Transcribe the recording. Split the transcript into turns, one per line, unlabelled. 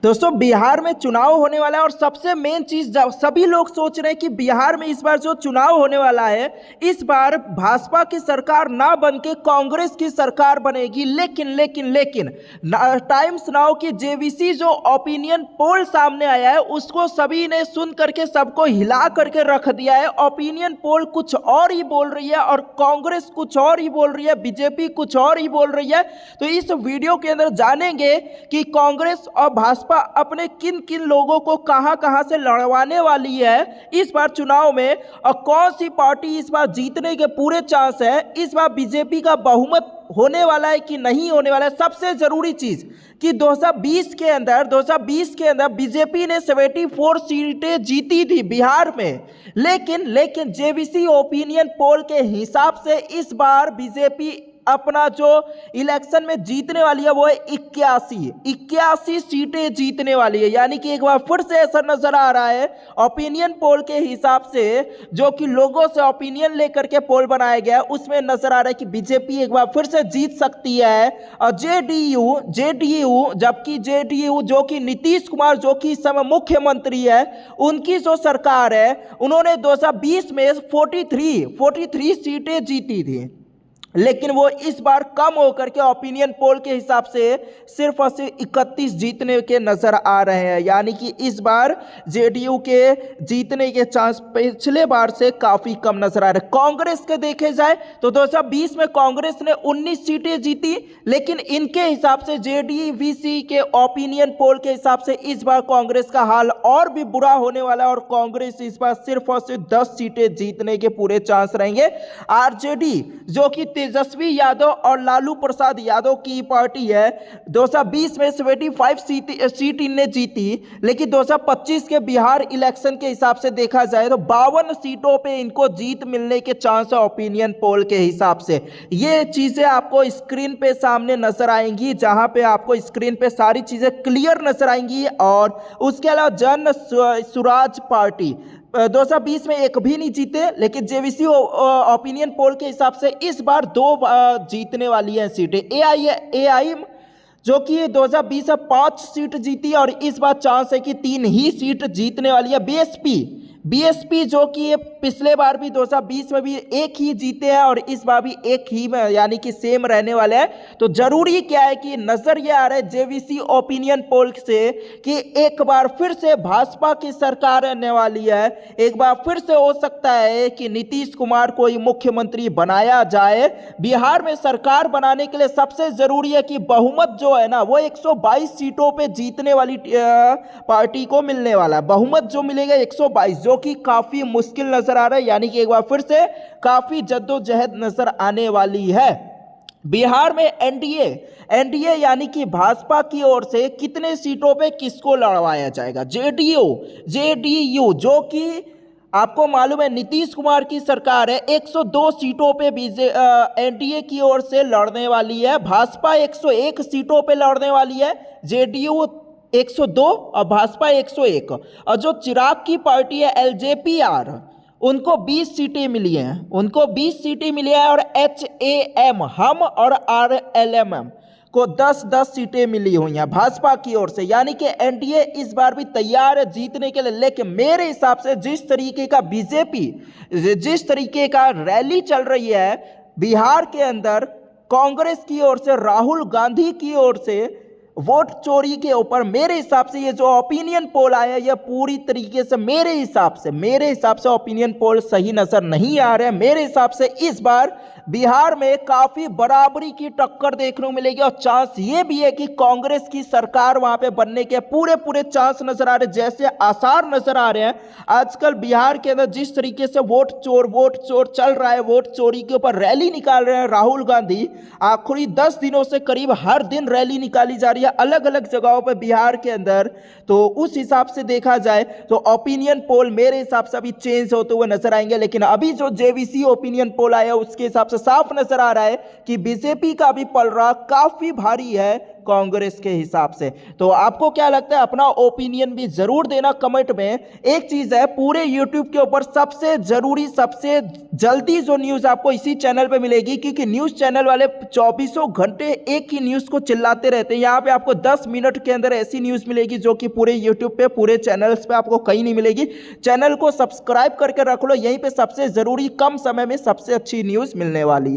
दोस्तों बिहार में चुनाव होने वाला है और सबसे मेन चीज सभी लोग सोच रहे हैं कि बिहार में इस बार जो चुनाव होने वाला है, इस बार भाजपा की सरकार ना बन के कांग्रेस की सरकार बनेगी। लेकिन टाइम्स नाउ की जेवीसी जो ओपिनियन पोल सामने आया है उसको सभी ने सुन करके सबको हिला करके रख दिया है। ओपिनियन पोल कुछ और ही बोल रही है और कांग्रेस कुछ और ही बोल रही है, बीजेपी कुछ और ही बोल रही है। तो इस वीडियो के अंदर जानेंगे कि कांग्रेस और भाजपा अपने किन किन लोगों को कहां कहां से लड़वाने वाली है इस बार चुनाव में, और कौन सी पार्टी इस बार जीतने के पूरे चांस है, इस बार बीजेपी का बहुमत होने वाला है कि नहीं होने वाला है। सबसे जरूरी चीज कि 2020 के अंदर बीजेपी ने 74 सीटें जीती थी बिहार में, लेकिन जेवीसी ओपिनियन पोल के हिसाब से इस बार बीजेपी अपना जो इलेक्शन में जीतने वाली है वो है 81 सीटें जीतने वाली है। यानी कि एक बार फिर से ऐसा नजर आ रहा है ओपिनियन पोल के हिसाब से, जो कि लोगों से ओपिनियन लेकर के पोल बनाया गया है, उसमें नजर आ रहा है कि बीजेपी एक बार फिर से जीत सकती है। और जेडीयू जबकि जेडीयू जो कि नीतीश कुमार जो कि इस समय मुख्यमंत्री है, उनकी जो सरकार है उन्होंने 2020 में 43 सीटें जीती थी, लेकिन वो इस बार कम होकर के ओपिनियन पोल के हिसाब से सिर्फ और सिर्फ 31 जीतने के नजर आ रहे हैं। यानी कि इस बार जेडीयू के जीतने के चांस पिछले बार से काफी कम नजर आ रहे हैं। कांग्रेस के देखे जाए तो 2020 में कांग्रेस ने 19 सीटें जीती, लेकिन इनके हिसाब से जेडीवीसी के ओपिनियन पोल के हिसाब से इस बार कांग्रेस का हाल और भी बुरा होने वाला है और कांग्रेस इस बार सिर्फ और सिर्फ 10 सीटें जीतने के पूरे चांस रहेंगे। आरजेडी जो कि तेजस्वी यादव और लालू प्रसाद यादव की पार्टी है, 2020 में 75 सीट इनने जीती, लेकिन 2025 के बिहार इलेक्शन के हिसाब से देखा जाए तो 52 सीटों पे इनको जीत मिलने के चांस है ओपिनियन पोल के हिसाब से। ये चीजें आपको स्क्रीन पे सामने नजर आएंगी, जहां पे आपको स्क्रीन पे सारी चीजें क्लियर नजर आएंगी। और उसके अलावा जन स्वराज पार्टी 2020 में एक भी नहीं जीते, लेकिन जेवीसी ओपिनियन पोल के हिसाब से इस बार 2 जीतने वाली है सीटें। एआईएम जो कि 2020 में 5 सीट जीती और इस बार चांस है कि 3 ही सीट जीतने वाली है। बीएसपी जो कि पिछले बार भी 2020 में भी एक ही जीते हैं और इस बार भी एक ही में, यानी कि सेम रहने वाले हैं। तो जरूरी क्या है कि नजर ये आ रहा है जेवीसी ओपिनियन पोल से कि एक बार फिर से भाजपा की सरकार रहने वाली है। एक बार फिर से हो सकता है कि नीतीश कुमार को ही मुख्यमंत्री बनाया जाए। बिहार में सरकार बनाने के लिए सबसे जरूरी है कि बहुमत जो है ना वो 122 सीटों पे जीतने वाली पार्टी को मिलने वाला है। बहुमत जो मिलेगा 122, जो कि काफी मुश्किल नजर आ रहा है। यानी कि एक बार फिर से काफी जद्दोजहद नजर आने वाली है। बिहार में एनडीए यानी कि भाजपा की ओर से कितने सीटों पे किसको लड़वाया जाएगा? जेडीयू जो कि आपको मालूम है नीतीश कुमार की सरकार है, 102 सीटों पे एनडीए की ओर से लड़ने वाली है। भाजपा 101 सीटों पे लड़ने वाली है, जेडीयू 102 और भाजपा 101। और जो चिराग की पार्टी है एलजेपीआर, उनको 20 सीटें मिली हैं और एचएएम हम और आरएलएम को 10-10 सीटें मिली हुई हैं भाजपा की ओर से। यानी कि एनडीए इस बार भी तैयार है जीतने के लिए। लेकिन मेरे हिसाब से जिस तरीके का रैली चल रही है बिहार के अंदर, कांग्रेस की ओर से, राहुल गांधी की ओर से वोट चोरी के ऊपर, मेरे हिसाब से ये जो ओपिनियन पोल आया है यह पूरी तरीके से मेरे हिसाब से ओपिनियन पोल सही नजर नहीं आ रहे हैं। मेरे हिसाब से इस बार बिहार में काफी बराबरी की टक्कर देखने को मिलेगी और चांस ये भी है कि कांग्रेस की सरकार वहां पे बनने के पूरे चांस नजर आ रहे हैं, जैसे आसार नजर आ रहे हैं। आजकल बिहार के अंदर जिस तरीके से वोट चोर चल रहा है, वोट चोरी के ऊपर रैली निकाल रहे हैं राहुल गांधी, आखिरी 10 दिनों से करीब हर दिन रैली निकाली जा रही है अलग अलग जगहों पर बिहार के अंदर। तो उस हिसाब से देखा जाए तो ओपिनियन पोल मेरे हिसाब से अभी चेंज होते हुए नजर आएंगे। लेकिन अभी जो जेवीसी ओपिनियन पोल आया उसके हिसाब से साफ नजर आ रहा है कि बीजेपी का भी पलड़ा काफी भारी है कांग्रेस के हिसाब से। तो आपको क्या लगता है, अपना ओपिनियन भी जरूर देना कमेंट में। एक चीज है, पूरे यूट्यूब के ऊपर सबसे जरूरी, सबसे जल्दी जो न्यूज आपको इसी चैनल पे मिलेगी, क्योंकि न्यूज चैनल वाले 24 घंटे एक ही न्यूज को चिल्लाते रहते हैं। यहाँ पे आपको 10 मिनट के अंदर ऐसी न्यूज मिलेगी जो कि पूरे यूट्यूब पे, पूरे चैनल्स पे आपको कहीं नहीं मिलेगी। चैनल को सब्सक्राइब करके रख लो, यहीं पे सबसे जरूरी, कम समय में सबसे अच्छी न्यूज मिलने वाली है।